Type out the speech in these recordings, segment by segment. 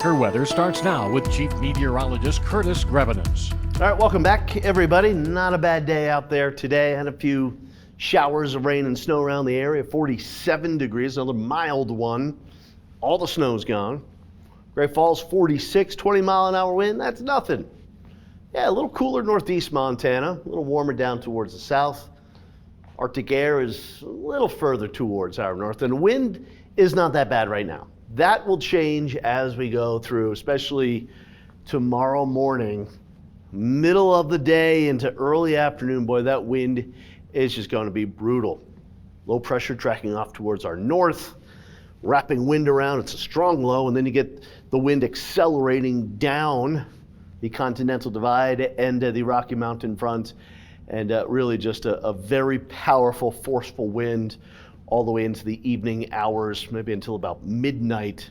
Tracker weather starts now with Chief Meteorologist Curtis Grevenens. All right, welcome back, everybody. Not a bad day out there today. Had a few showers of rain and snow around the area. 47 degrees, another mild one. All the snow's gone. Great Falls, 46, 20-mile-an-hour wind. That's nothing. Yeah, a little cooler northeast Montana, a little warmer down towards the south. Arctic air is a little further towards our north, and the wind is not that bad right now. That will change as we go through, especially tomorrow morning, middle of the day into early afternoon. Boy, that wind is just going to be brutal. Low pressure tracking off towards our north, wrapping wind around. It's a strong low, and then you get the wind accelerating down the Continental Divide and the Rocky Mountain front, and really just a very powerful, forceful wind all the way into the evening hours, maybe until about midnight.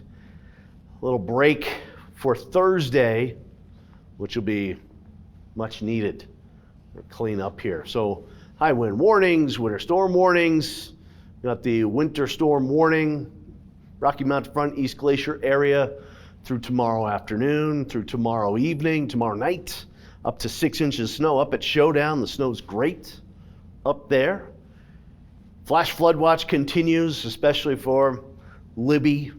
A little break for Thursday, which will be much needed. Clean up here. So high wind warnings, winter storm warnings. We got the winter storm warning, Rocky Mountain front, East Glacier area through tomorrow afternoon, through tomorrow evening, tomorrow night, up to 6 inches of snow up at Showdown. The snow's great up there. Flash flood watch continues, especially for Libby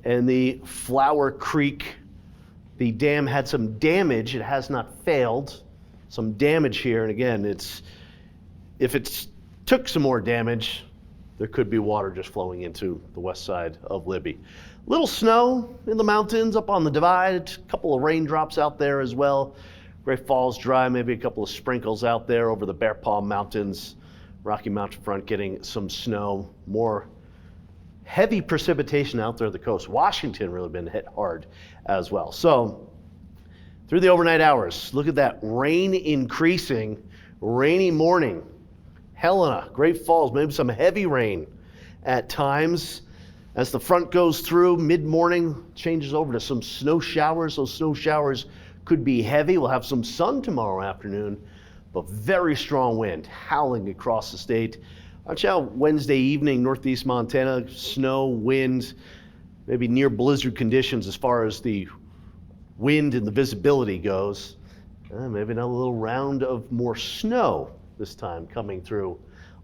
and the Flower Creek. The dam had some damage. It has not failed. Some damage here, and again, if it took some more damage, there could be water just flowing into the west side of Libby. Little snow in the mountains up on the divide, a couple of raindrops out there as well. Great Falls dry, maybe a couple of sprinkles out there over the Bear Paw Mountains. Rocky Mountain front getting some snow, more heavy precipitation out there at the coast. Washington really been hit hard as well. So through the overnight hours, look at that rain increasing, rainy morning. Helena, Great Falls, maybe some heavy rain at times. As the front goes through, mid-morning changes over to some snow showers. Those snow showers could be heavy. We'll have some sun tomorrow afternoon, but very strong wind howling across the state. Watch out Wednesday evening, northeast Montana, snow, wind, maybe near blizzard conditions as far as the wind and the visibility goes. Maybe another little round of more snow this time coming through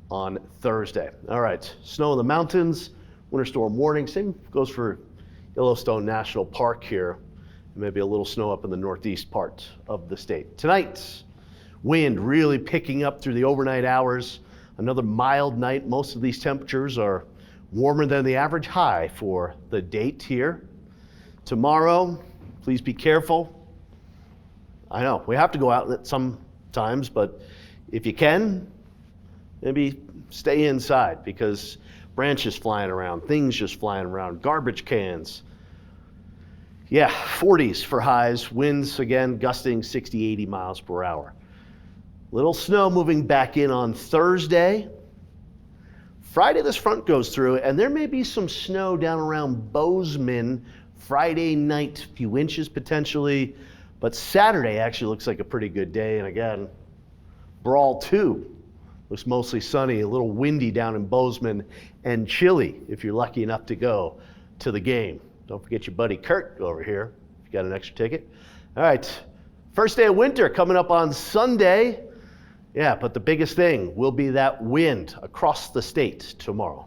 on Thursday. All right, snow in the mountains, winter storm warning. Same goes for Yellowstone National Park here. Maybe a little snow up in the northeast part of the state. Tonight, wind really picking up through the overnight hours. Another mild night. Most of these temperatures are warmer than the average high for the date here. Tomorrow, please be careful. I know, we have to go out sometimes, but if you can, maybe stay inside because branches flying around, things just flying around, garbage cans. Yeah, 40s for highs, winds again gusting 60, 80 miles per hour. Little snow moving back in on Thursday. Friday, this front goes through, and there may be some snow down around Bozeman Friday night, a few inches potentially, but Saturday actually looks like a pretty good day. And again, Brawl 2 looks mostly sunny, a little windy down in Bozeman, and chilly if you're lucky enough to go to the game. Don't forget your buddy Kurt over here if you got an extra ticket. All right, first day of winter coming up on Sunday. Yeah, but the biggest thing will be that wind across the state tomorrow.